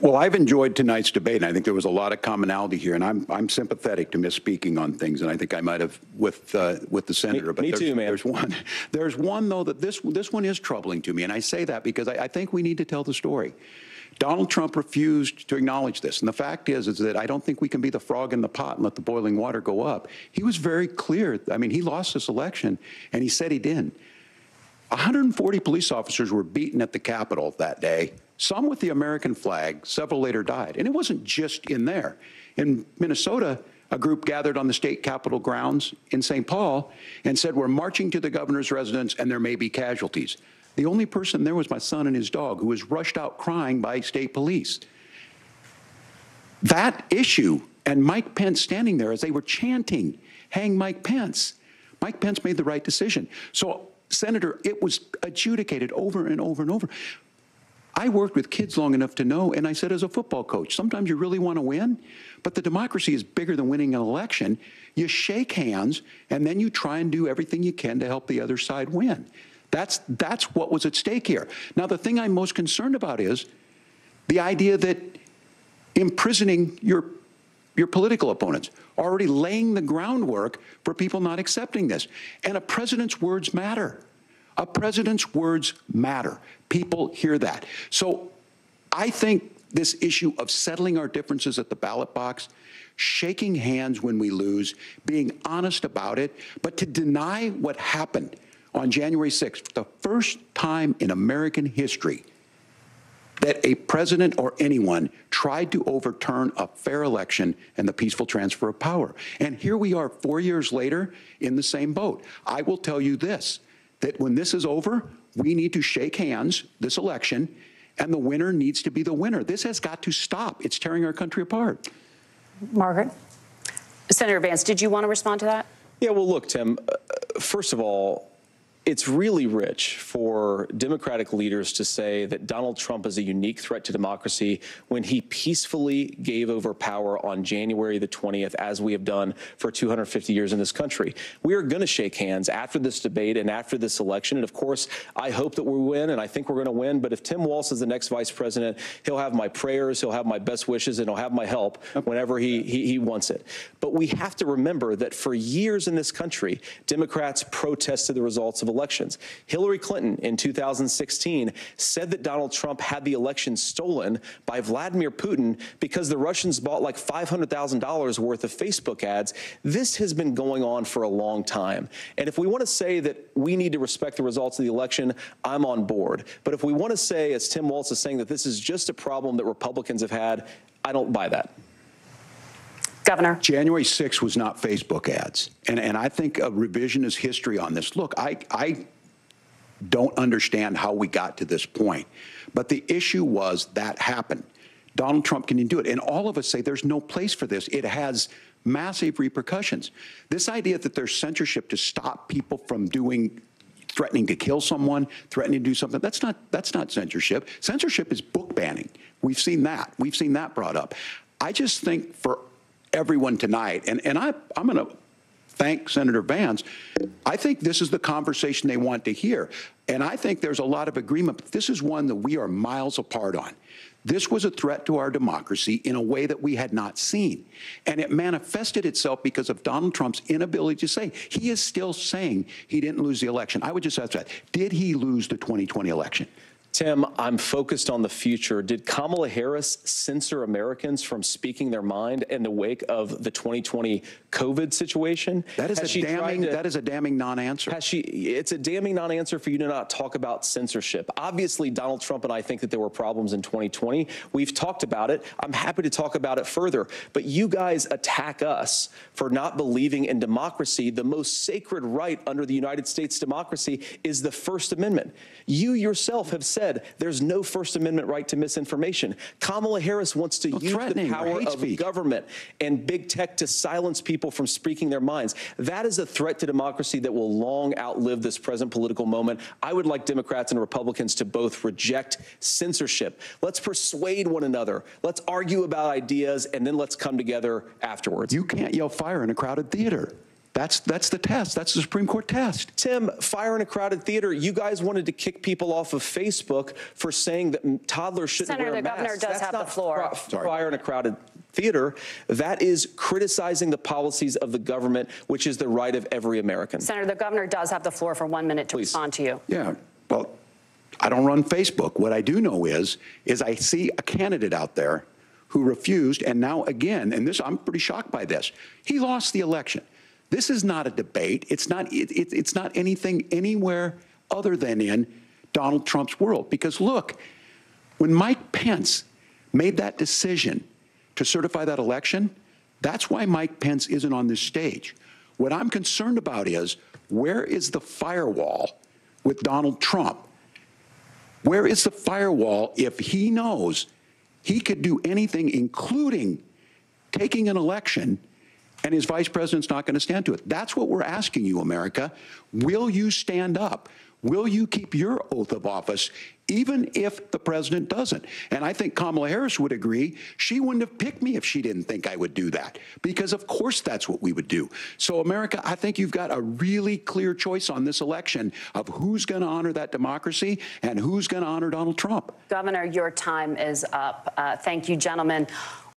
Well, I've enjoyed tonight's debate, and I think there was a lot of commonality here, and I'm sympathetic to misspeaking on things, and I think I might have with the senator. Me too, man. There's one though that this one is troubling to me, and I say that because I think we need to tell the story. Donald Trump refused to acknowledge this, and the fact is that I don't think we can be the frog in the pot and let the boiling water go up. He was very clear. I mean, he lost this election, and he said he didn't. 140 police officers were beaten at the Capitol that day, some with the American flag, several later died. And it wasn't just in there. In Minnesota, a group gathered on the state capitol grounds in St. Paul and said, we're marching to the governor's residence and there may be casualties. The only person there was my son and his dog, who was rushed out crying by state police. That issue, and Mike Pence standing there as they were chanting, hang Mike Pence. Mike Pence made the right decision. So, Senator, it was adjudicated over and over and over. I worked with kids long enough to know, and I said as a football coach, sometimes you really want to win, but the democracy is bigger than winning an election. You shake hands, and then you try and do everything you can to help the other side win. That's what was at stake here. Now, the thing I'm most concerned about is the idea that imprisoning your political opponents, already laying the groundwork for people not accepting this. And a president's words matter. A president's words matter. People hear that. So I think this issue of settling our differences at the ballot box, shaking hands when we lose, being honest about it, but to deny what happened on January 6th, the first time in American history that a president or anyone tried to overturn a fair election and the peaceful transfer of power. And here we are 4 years later in the same boat. I will tell you this, that when this is over, we need to shake hands this election, and the winner needs to be the winner. This has got to stop. It's tearing our country apart. Margaret? Senator Vance, did you want to respond to that? Yeah, well, look, Tim, first of all, it's really rich for Democratic leaders to say that Donald Trump is a unique threat to democracy when he peacefully gave over power on January the 20th, as we have done for 250 years in this country. We are going to shake hands after this debate and after this election. And of course, I hope that we win, and I think we're going to win. But if Tim Walz is the next vice president, he'll have my prayers, he'll have my best wishes, and he'll have my help whenever he wants it. But we have to remember that for years in this country, Democrats protested the results of elections. Hillary Clinton in 2016 said that Donald Trump had the election stolen by Vladimir Putin because the Russians bought like $500,000 worth of Facebook ads. This has been going on for a long time. And if we want to say that we need to respect the results of the election, I'm on board. But if we want to say, as Tim Walz is saying, that this is just a problem that Republicans have had, I don't buy that. Governor. January 6th was not Facebook ads. And I think a revisionist history on this. Look, I don't understand how we got to this point. But the issue was that happened. Donald Trump can do it. And all of us say there's no place for this. It has massive repercussions. This idea that there's censorship to stop people from threatening to kill someone, threatening to do something, that's not censorship. Censorship is book banning. We've seen that. We've seen that brought up. I just think for everyone tonight, and I'm going to thank Senator Vance. I think this is the conversation they want to hear. And I think there's a lot of agreement, but this is one that we are miles apart on. This was a threat to our democracy in a way that we had not seen. And it manifested itself because of Donald Trump's inability to say. He is still saying he didn't lose the election. I would just ask that. Did he lose the 2020 election? Tim, I'm focused on the future. Did Kamala Harris censor Americans from speaking their mind in the wake of the 2020 COVID situation? That is a damning non-answer. It's a damning non-answer for you to not talk about censorship. Obviously, Donald Trump and I think that there were problems in 2020. We've talked about it. I'm happy to talk about it further. But you guys attack us for not believing in democracy. The most sacred right under the United States democracy is the First Amendment. You yourself have said there's no First Amendment right to misinformation. Kamala Harris wants to use the power of government and big tech to silence people from speaking their minds. That is a threat to democracy that will long outlive this present political moment. I would like Democrats and Republicans to both reject censorship. Let's persuade one another. Let's argue about ideas, and then let's come together afterwards. You can't yell fire in a crowded theater. That's the test. That's the Supreme Court test. Tim, fire in a crowded theater. You guys wanted to kick people off of Facebook for saying that toddlers shouldn't Senator, wear the masks. governor does That's have the not floor. Fire in a crowded theater. That is criticizing the policies of the government, which is the right of every American. Senator, the governor does have the floor for 1 minute to Please. respond to you. Yeah, well, I don't run Facebook. What I do know is I see a candidate out there who refused, and now again, and this, I'm pretty shocked by this, he lost the election. This is not a debate. It's not anything anywhere other than in Donald Trump's world. Because look, when Mike Pence made that decision to certify that election, that's why Mike Pence isn't on this stage. What I'm concerned about is, where is the firewall with Donald Trump? Where is the firewall if he knows he could do anything, including taking an election, and his vice president's not going to stand to it? That's what we're asking you, America. Will you stand up? Will you keep your oath of office, even if the president doesn't? And I think Kamala Harris would agree. She wouldn't have picked me if she didn't think I would do that, because of course that's what we would do. So America, I think you've got a really clear choice on this election of who's going to honor that democracy and who's going to honor Donald Trump. Governor, your time is up. Thank you, gentlemen.